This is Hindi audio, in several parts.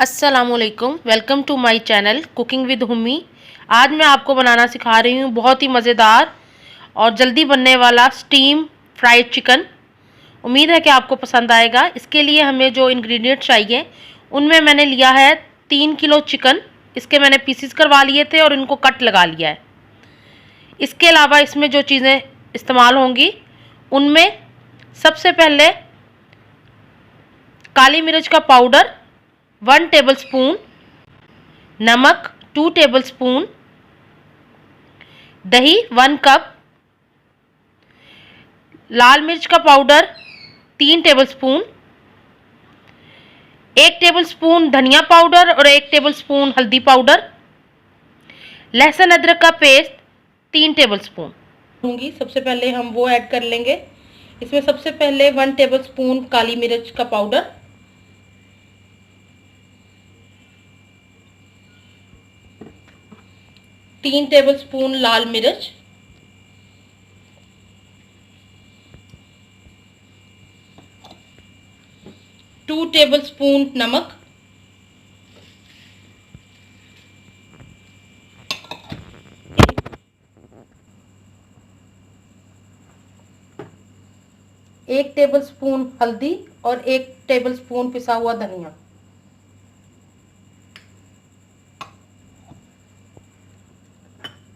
अस्सलामुअलैकुम, welcome to my channel cooking with Hummi. आज मैं आपको बनाना सिखा रही हूँ बहुत ही मज़ेदार और जल्दी बनने वाला स्टीम फ्राइड चिकन। उम्मीद है कि आपको पसंद आएगा। इसके लिए हमें जो इंग्रेडिएंट चाहिए उनमें मैंने लिया है 3 किलो चिकन। इसके मैंने पीसीस करवा लिए थे और इनको कट लगा लिया है। इसके अलावा इसमें जो चीज़ें इस्तेमाल होंगी उनमें सबसे पहले काली मिर्च का पाउडर 1 टेबलस्पून, नमक 2 टेबलस्पून, दही 1 कप, लाल मिर्च का पाउडर 3 टेबलस्पून, 1 टेबलस्पून धनिया पाउडर और 1 टेबलस्पून हल्दी पाउडर, लहसुन अदरक का पेस्ट 3 टेबलस्पून होंगी। सबसे पहले हम वो ऐड कर लेंगे। इसमें सबसे पहले 1 टेबलस्पून काली मिर्च का पाउडर, 3 टेबलस्पून लाल मिर्च, 2 टेबलस्पून नमक, 1 टेबलस्पून हल्दी और 1 टेबलस्पून पिसा हुआ धनिया।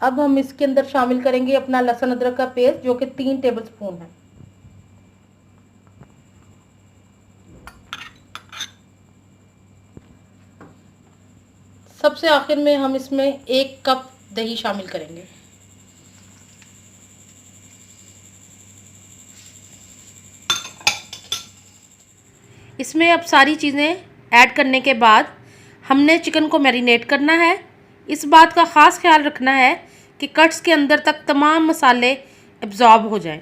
अब हम इसके अंदर शामिल करेंगे अपना लहसुन अदरक का पेस्ट जो कि 3 टेबलस्पून है। सबसे आखिर में हम इसमें 1 कप दही शामिल करेंगे। इसमें अब सारी चीज़ें ऐड करने के बाद हमने चिकन को मैरिनेट करना है। इस बात का ख़ास ख्याल रखना है कि कट्स के अंदर तक तमाम मसाले एब्जॉर्ब हो जाएं।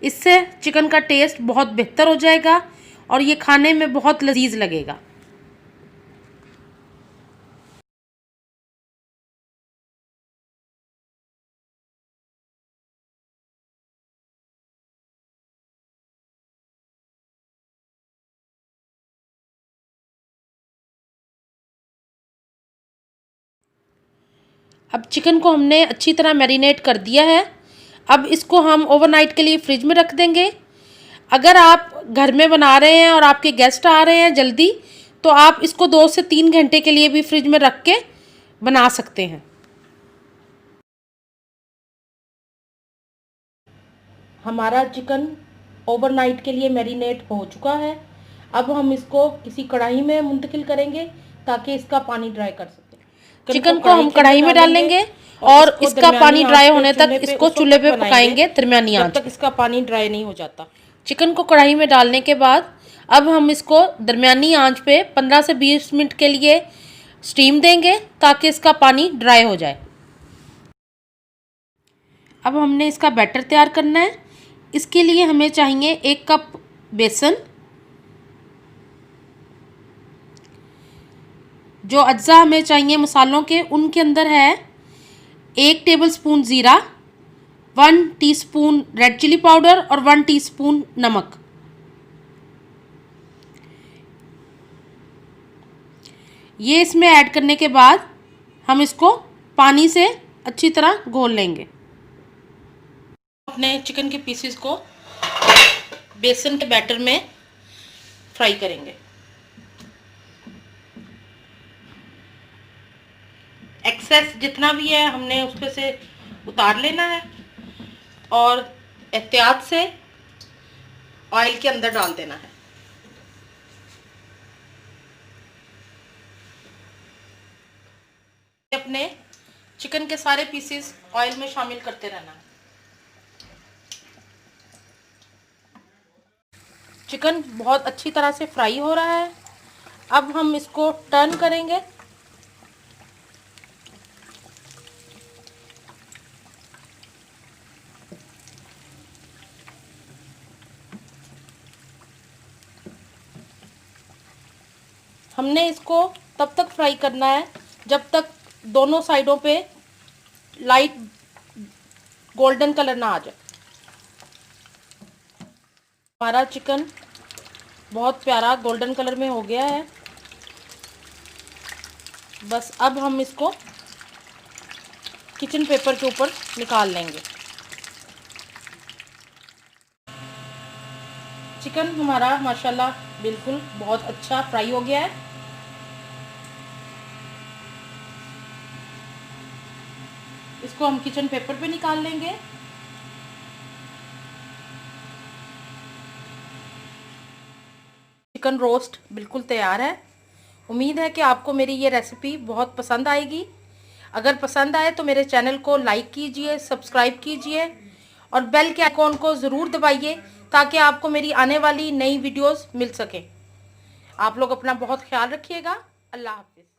इससे चिकन का टेस्ट बहुत बेहतर हो जाएगा और ये खाने में बहुत लजीज लगेगा। अब चिकन को हमने अच्छी तरह मैरिनेट कर दिया है। अब इसको हम ओवरनाइट के लिए फ्रिज में रख देंगे। अगर आप घर में बना रहे हैं और आपके गेस्ट आ रहे हैं जल्दी, तो आप इसको 2 से 3 घंटे के लिए भी फ्रिज में रख के बना सकते हैं। हमारा चिकन ओवरनाइट के लिए मैरिनेट हो चुका है। अब हम इसको किसी कढ़ाई में मुंतकिल करेंगे ताकि इसका पानी ड्राई कर सकें। चिकन को हम कढ़ाई में डालेंगे और इसका पानी ड्राई होने तक इसको चूल्हे पे पकाएंगे दरमियानी आंच तक इसका पानी ड्राई नहीं हो जाता। चिकन को कढ़ाई में डालने के बाद अब हम इसको दरमियानी आंच पे 15 से 20 मिनट के लिए स्टीम देंगे ताकि इसका पानी ड्राई हो जाए। अब हमने इसका बैटर तैयार करना है। इसके लिए हमें चाहिए 1 कप बेसन, जो अज्जा हमें चाहिए मसालों के उनके अंदर है 1 टेबलस्पून ज़ीरा, 1 टीस्पून रेड चिली पाउडर और 1 टीस्पून नमक। ये इसमें ऐड करने के बाद हम इसको पानी से अच्छी तरह घोल लेंगे। अपने चिकन के पीसेस को बेसन के बैटर में फ्राई करेंगे। एक्सेस जितना भी है हमने उस पे से उतार लेना है और एहतियात से ऑयल के अंदर डाल देना है। अपने चिकन के सारे पीसेस ऑयल में शामिल करते रहना है। चिकन बहुत अच्छी तरह से फ्राई हो रहा है। अब हम इसको टर्न करेंगे। हमने इसको तब तक फ्राई करना है जब तक दोनों साइडों पे लाइट गोल्डन कलर ना आ जाए। हमारा चिकन बहुत प्यारा गोल्डन कलर में हो गया है। बस अब हम इसको किचन पेपर के ऊपर निकाल लेंगे। चिकन हमारा माशाल्लाह बिल्कुल बहुत अच्छा फ्राई हो गया है। इसको हम किचन पेपर पे निकाल लेंगे। चिकन रोस्ट बिल्कुल तैयार है। उम्मीद है कि आपको मेरी ये रेसिपी बहुत पसंद आएगी। अगर पसंद आए तो मेरे चैनल को लाइक कीजिए, सब्सक्राइब कीजिए और बेल के आइकॉन को ज़रूर दबाइए ताकि आपको मेरी आने वाली नई वीडियोस मिल सके। आप लोग अपना बहुत ख्याल रखिएगा। अल्लाह हाफिज़।